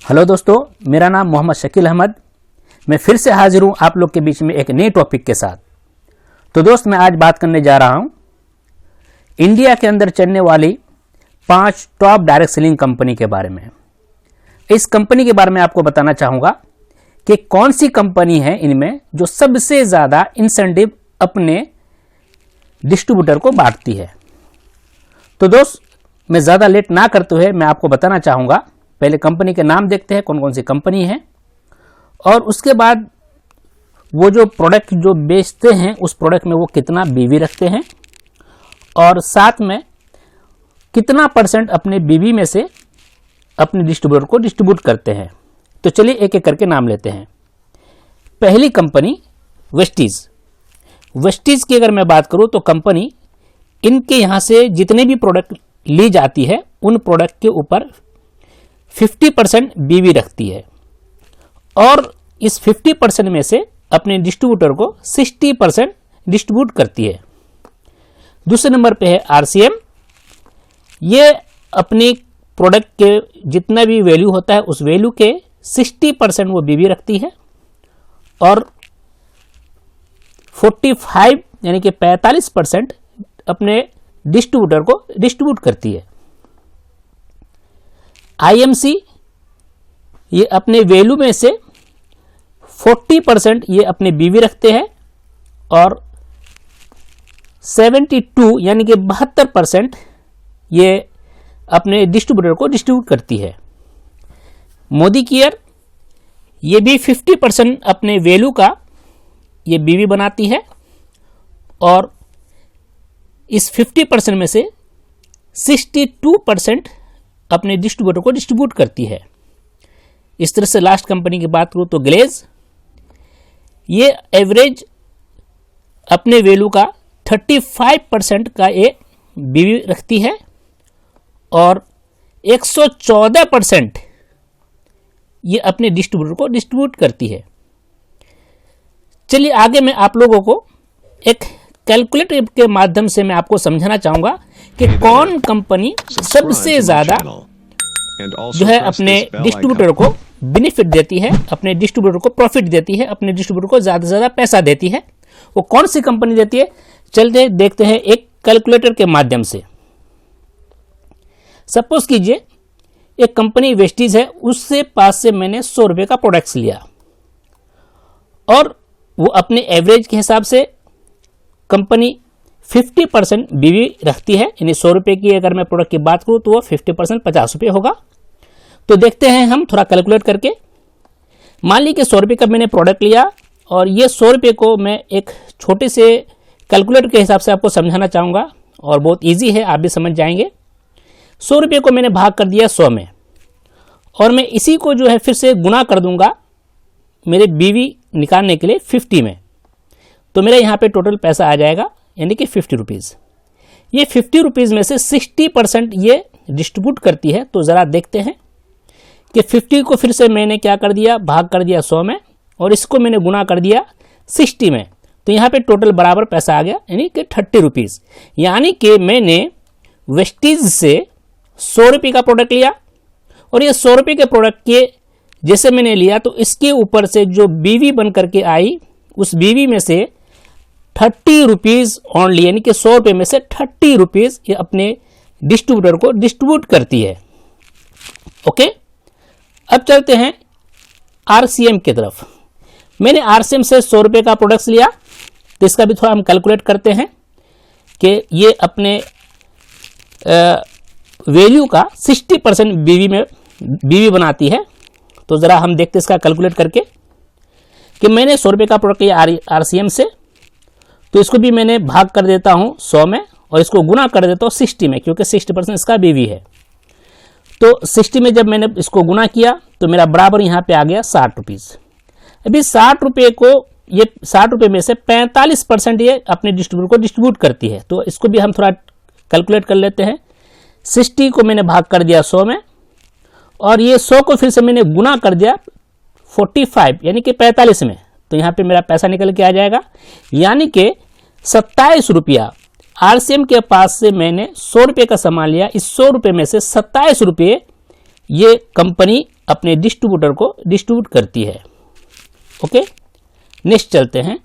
Hello दोस्तों, मेरा नाम मोहम्मद शकील अहमद। मैं फिर से हाजिर हूँ आप लोग के बीच में एक नई टॉपिक के साथ। तो दोस्त, मैं आज बात करने जा रहा हूँ इंडिया के अंदर चलने वाली 5 टॉप डायरेक्ट सेलिंग कंपनी के बारे में। इस कंपनी के बारे में आपको बताना चाहूँगा कि कौन सी कंपनी है इनमें जो सबसे ज़्यादा इंसेंटिव अपने डिस्ट्रीब्यूटर को बांटती है। तो दोस्त, मैं ज़्यादा लेट ना करते हुए मैं आपको बताना चाहूँगा। पहले कंपनी के नाम देखते हैं, कौन कौन सी कंपनी है, और उसके बाद वो जो प्रोडक्ट जो बेचते हैं उस प्रोडक्ट में वो कितना बीवी रखते हैं, और साथ में कितना % अपने बीवी में से अपने डिस्ट्रीब्यूटर को डिस्ट्रीब्यूट करते हैं। तो चलिए एक एक करके नाम लेते हैं। पहली कंपनी वेस्टीज। वेस्टीज की अगर मैं बात करूं तो कंपनी इनके यहाँ से जितने भी प्रोडक्ट ली जाती है उन प्रोडक्ट के ऊपर 50% बीवी रखती है, और इस 50% में से अपने डिस्ट्रीब्यूटर को 60% डिस्ट्रीब्यूट करती है। दूसरे नंबर पे है आरसीएम। ये अपने प्रोडक्ट के जितना भी वैल्यू होता है उस वैल्यू के 60% वो बीवी रखती है, और 45 यानी कि 45% अपने डिस्ट्रीब्यूटर को डिस्ट्रीब्यूट करती है। आईएमसी, ये अपने वैल्यू में से 40% ये अपने बीवी रखते हैं, और 72 यानी कि 72% ये अपने डिस्ट्रीब्यूटर को डिस्ट्रीब्यूट करती है। मोदी केयर, ये भी 50% अपने वैल्यू का ये बीवी बनाती है, और इस 50% में से 62% अपने डिस्ट्रीब्यूटर को डिस्ट्रीब्यूट करती है। इस तरह से लास्ट कंपनी की बात करूं तो ग्लेज, ये एवरेज अपने वैल्यू का 35% का ये बीवी रखती है, और 114% ये अपने डिस्ट्रीब्यूटर को डिस्ट्रीब्यूट करती है। चलिए आगे मैं आप लोगों को एक कैलकुलेटर के माध्यम से मैं आपको समझाना चाहूंगा कि कौन कंपनी सबसे ज्यादा जो है अपने डिस्ट्रीब्यूटर को बेनिफिट देती है, अपने डिस्ट्रीब्यूटर को प्रॉफिट देती है, अपने डिस्ट्रीब्यूटर को ज्यादा से ज्यादा पैसा देती है। वो कौन सी कंपनी देती है, चलते देखते हैं एक कैलकुलेटर के माध्यम से। सपोज कीजिए एक कंपनी वेस्टीज है, उससे पास से मैंने 100 रुपए का प्रोडक्ट्स लिया, और वो अपने एवरेज के हिसाब से कंपनी 50% बीवी रखती है। यानी 100 रुपए की अगर मैं प्रोडक्ट की बात करूं तो वो 50% 50 रुपये होगा। तो देखते हैं हम थोड़ा कैलकुलेट करके। मान ली कि 100 रुपये का मैंने प्रोडक्ट लिया, और ये 100 रुपये को मैं एक छोटे से कैलकुलेटर के हिसाब से आपको समझाना चाहूँगा, और बहुत ईजी है, आप भी समझ जाएंगे। 100 रुपये को मैंने भाग कर दिया 100 में, और मैं इसी को जो है फिर से गुना कर दूंगा मेरे बीवी निकालने के लिए 50 में। तो मेरा यहाँ पे टोटल पैसा आ जाएगा यानी कि 50 रुपीज़। ये 50 रुपीज़ में से 60% ये डिस्ट्रीब्यूट करती है। तो ज़रा देखते हैं कि 50 को फिर से मैंने क्या कर दिया, भाग कर दिया 100 में, और इसको मैंने गुना कर दिया 60 में। तो यहाँ पे टोटल बराबर पैसा आ गया यानी कि 30 रुपीज़। यानी कि मैंने वेस्टीज से 100 रुपये का प्रोडक्ट लिया, और ये 100 रुपये के प्रोडक्ट के जैसे मैंने लिया तो इसके ऊपर से जो बीवी बन करके आई, उस बीवी में से 30 रुपीज़ ओनली यानी कि 100 रुपये में से 30 रुपीज़ ये अपने डिस्ट्रीब्यूटर को डिस्ट्रीब्यूट करती है। ओके, अब चलते हैं आरसीएम की तरफ। मैंने आरसीएम से 100 रुपये का प्रोडक्ट्स लिया, तो इसका भी थोड़ा हम कैलकुलेट करते हैं कि ये अपने वैल्यू का 60% बीवी बनाती है। तो ज़रा हम देखते हैं इसका कैलकुलेट करके कि मैंने 100 रुपये का प्रोडक्ट लिया आरसीएम से, तो इसको भी मैंने भाग कर देता हूँ 100 में, और इसको गुना कर देता हूँ 60 में, क्योंकि 60% इसका बीवी है। तो 60 में जब मैंने इसको गुना किया तो मेरा बराबर यहाँ पे आ गया 60 रुपीज़। अभी 60 रुपये को, ये 60 रुपये में से 45% ये अपने डिस्ट्रीब्यूटर को डिस्ट्रीब्यूट करती है। तो इसको भी हम थोड़ा कैलकुलेट कर लेते हैं। 60 को मैंने भाग कर दिया 100 में, और ये 100 को फिर से मैंने गुना कर दिया 45 यानी कि 45 में। तो यहाँ पे मेरा पैसा निकल के आ जाएगा, यानी कि 27 रुपया आरसीएम के पास से मैंने 100 रुपये का सामान लिया। इस 100 रुपये में से 27 रुपये ये कंपनी अपने डिस्ट्रीब्यूटर को डिस्ट्रीब्यूट करती है। ओके, नेक्स्ट चलते हैं।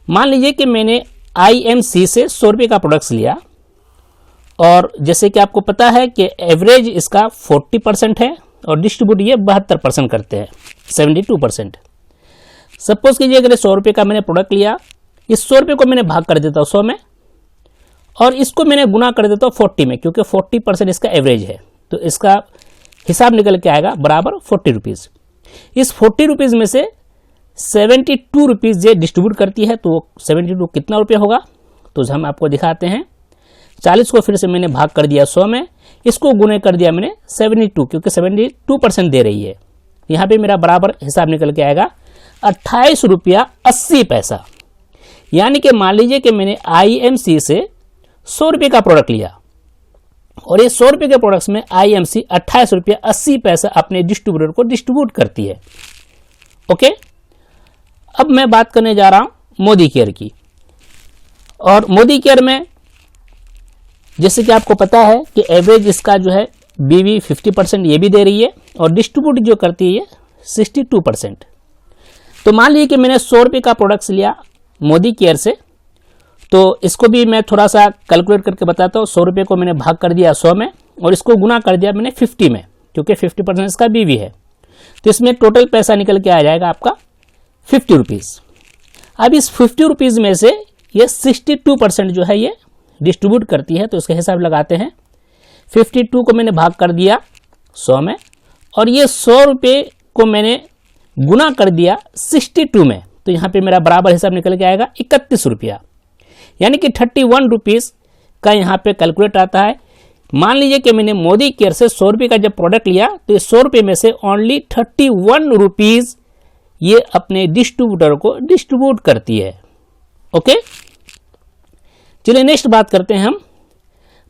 मान लीजिए कि मैंने IMC से 100 रुपये का प्रोडक्ट्स लिया और जैसे कि आपको पता है कि एवरेज इसका 40% है और डिस्ट्रीब्यूट ये 72% करते हैं, 72%। सपोज कीजिए अगर 100 रुपये का मैंने प्रोडक्ट लिया, इस 100 रुपये को मैंने भाग कर देता हूँ 100 में और इसको मैंने गुना कर देता हूँ 40 में, क्योंकि 40% इसका एवरेज है, तो इसका हिसाब निकल के आएगा बराबर 40 रुपीज़। इस 40 रुपीज़ में से 72 रुपीज़ ये डिस्ट्रीब्यूट करती है, तो 72 कितना रुपये होगा, तो हम आपको दिखाते हैं। 40 को फिर से मैंने भाग कर दिया 100 में, इसको गुने कर दिया मैंने 72, क्योंकि 72% दे रही है। यहाँ पे मेरा बराबर हिसाब निकल के आएगा 28 रुपया 80 पैसा। यानी कि मान लीजिए कि मैंने IMC से 100 रुपये का प्रोडक्ट लिया और ये 100 रुपये के प्रोडक्ट्स में IMC 28 रुपया 80 पैसा अपने डिस्ट्रीब्यूटर को डिस्ट्रीब्यूट करती है। ओके, अब मैं बात करने जा रहा हूं मोदी केयर की। और मोदी केयर में जैसे कि आपको पता है कि एवरेज इसका जो है BV 50% ये भी दे रही है और डिस्ट्रीब्यूट जो करती है 62%। तो मान लीजिए कि मैंने 100 रुपये का प्रोडक्ट्स लिया मोदी केयर से, तो इसको भी मैं थोड़ा सा कैलकुलेट करके बताता हूँ। 100 रुपये को मैंने भाग कर दिया 100 में और इसको गुना कर दिया मैंने 50 में, क्योंकि 50% इसका BV है, तो इसमें टोटल पैसा निकल के आ जाएगा आपका 50 रुपीज़। अब इस 50 रुपीज़ में से ये 62% जो है ये डिस्ट्रीब्यूट करती है, तो इसका हिसाब लगाते हैं। 52 को मैंने भाग कर दिया 100 में और ये 100 रुपये को मैंने गुना कर दिया 62 में, तो यहाँ पे मेरा बराबर हिसाब निकल के आएगा 31 रुपया, यानी कि 31 रुपीज़ का यहाँ पे कैलकुलेट आता है। मान लीजिए कि मैंने मोदी केयर से 100 रुपये का जब प्रोडक्ट लिया, तो ये 100 रुपये में से ओनली 31 रुपीज़ ये अपने डिस्ट्रीब्यूटर को डिस्ट्रीब्यूट करती है। ओके, चलिए नेक्स्ट बात करते हैं हम।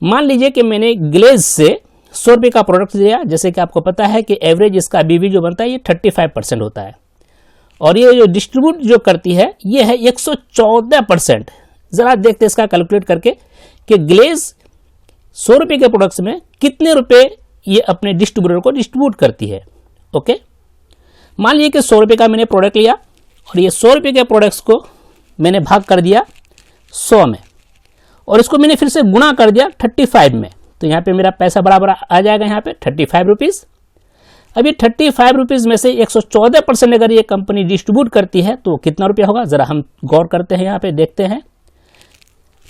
मान लीजिए कि मैंने ग्लेज से 100 रुपये का प्रोडक्ट लिया, जैसे कि आपको पता है कि एवरेज इसका BV जो बनता है ये 35% होता है और ये जो डिस्ट्रीब्यूट जो करती है ये है 114%। ज़रा देखते हैं इसका कैलकुलेट करके कि ग्लेज 100 रुपये के प्रोडक्ट्स में कितने रुपए ये अपने डिस्ट्रीब्यूटर को डिस्ट्रीब्यूट करती है। ओके, मान लीजिए कि 100 रुपये का मैंने प्रोडक्ट लिया और ये 100 रुपये के प्रोडक्ट्स को मैंने भाग कर दिया 100 में और इसको मैंने फिर से गुना कर दिया 35 में, तो यहाँ पे मेरा पैसा बराबर आ जाएगा यहाँ पे 35 रुपीज़। अब ये 35 रुपीज़ में से 114% अगर ये कंपनी डिस्ट्रीब्यूट करती है तो कितना रुपया होगा, ज़रा हम गौर करते हैं, यहाँ पे देखते हैं।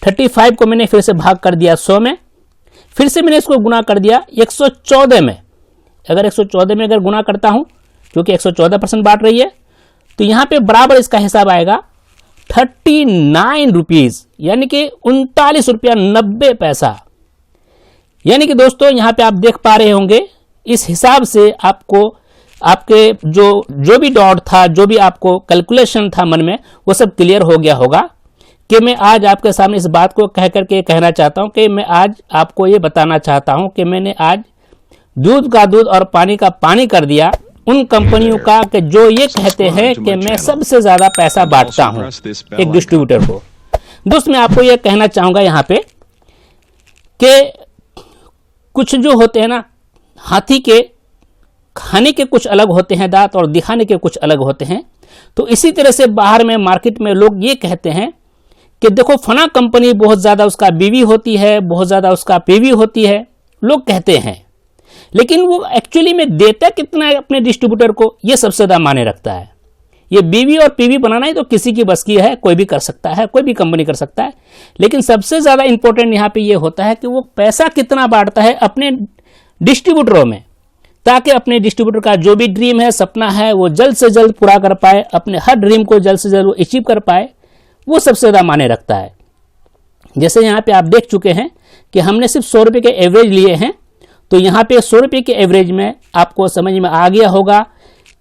35 को मैंने फिर से भाग कर दिया 100 में, फिर से मैंने इसको गुना कर दिया 114 में। अगर 114 में अगर गुना करता हूँ, क्योंकि 114% बांट रही है, तो यहाँ पे बराबर इसका हिसाब आएगा 39 रुपीज़, यानी कि 39 रुपया 90 पैसा। यानी कि दोस्तों यहाँ पे आप देख पा रहे होंगे, इस हिसाब से आपको आपके जो भी डॉट था, जो भी आपको कैलकुलेशन था मन में, वो सब क्लियर हो गया होगा कि मैं आज आपके सामने इस बात को कह करके कहना चाहता हूँ कि मैं आज आपको ये बताना चाहता हूँ कि मैंने आज दूध का दूध और पानी का पानी कर दिया उन कंपनियों का कि जो ये कहते हैं कि मैं सबसे ज़्यादा पैसा बांटता हूँ एक डिस्ट्रीब्यूटर को। दोस्त मैं आपको ये कहना चाहूँगा यहाँ पे कि कुछ जो होते हैं ना, हाथी के खाने के कुछ अलग होते हैं दांत और दिखाने के कुछ अलग होते हैं, तो इसी तरह से बाहर में मार्केट में लोग ये कहते हैं कि देखो फना कंपनी बहुत ज़्यादा उसका BV होती है, बहुत ज़्यादा उसका PV होती है, लोग कहते हैं, लेकिन वो एक्चुअली में देता कितना है अपने डिस्ट्रीब्यूटर को, ये सबसे ज़्यादा मायने रखता है। ये BV और PV बनाना ही तो किसी की बस की है, कोई भी कर सकता है, कोई भी कंपनी कर सकता है, लेकिन सबसे ज़्यादा इंपॉर्टेंट यहाँ पे ये होता है कि वो पैसा कितना बांटता है अपने डिस्ट्रीब्यूटरों में, ताकि अपने डिस्ट्रीब्यूटर का जो भी ड्रीम है, सपना है, वो जल्द से जल्द पूरा कर पाए, अपने हर ड्रीम को जल्द से जल्द वो अचीव कर पाए, वो सबसे ज़्यादा मायने रखता है। जैसे यहाँ पे आप देख चुके हैं कि हमने सिर्फ 100 रुपये के एवरेज लिए हैं, तो यहाँ पे 100 रुपये के एवरेज में आपको समझ में आ गया होगा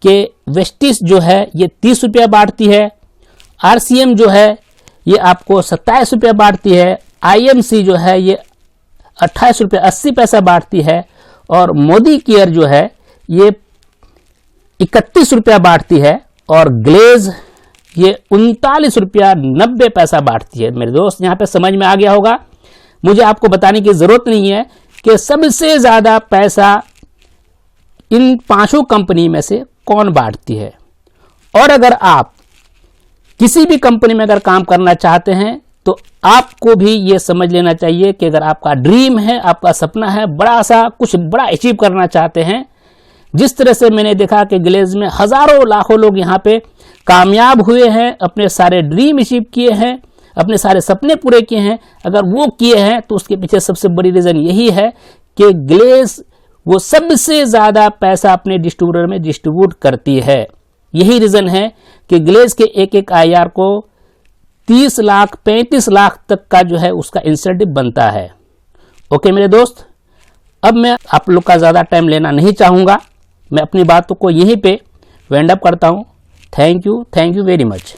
कि वेस्टिस जो है ये 30 रुपया बांटती है, RCM जो है ये आपको 27 रुपया बांटती है, IMC जो है ये 28 रुपया 80 पैसा बांटती है और मोदी केयर जो है ये 31 रुपया बांटती है और ग्लेज ये 39 रुपया 90 पैसा बांटती है। मेरे दोस्त यहाँ पे समझ में आ गया होगा, मुझे आपको बताने की ज़रूरत नहीं है कि सबसे ज़्यादा पैसा इन पांचों कंपनी में से कौन बांटती है। और अगर आप किसी भी कंपनी में अगर काम करना चाहते हैं तो आपको भी ये समझ लेना चाहिए कि अगर आपका ड्रीम है, आपका सपना है, बड़ा सा कुछ बड़ा अचीव करना चाहते हैं, जिस तरह से मैंने देखा कि ग्लेज में हजारों लाखों लोग यहाँ पे कामयाब हुए हैं, अपने सारे ड्रीम अचीव किए हैं, अपने सारे सपने पूरे किए हैं, अगर वो किए हैं तो उसके पीछे सबसे बड़ी रीज़न यही है कि ग्लेज वो सबसे ज़्यादा पैसा अपने डिस्ट्रीब्यूटर में डिस्ट्रीब्यूट करती है। यही रीज़न है कि ग्लेज के एक एक IR को 30 लाख 35 लाख तक का जो है उसका इंसेंटिव बनता है। ओके मेरे दोस्त, अब मैं आप लोग का ज़्यादा टाइम लेना नहीं चाहूँगा, मैं अपनी बातों को यहीं पे वाइंड अप करता हूँ। Thank you very much.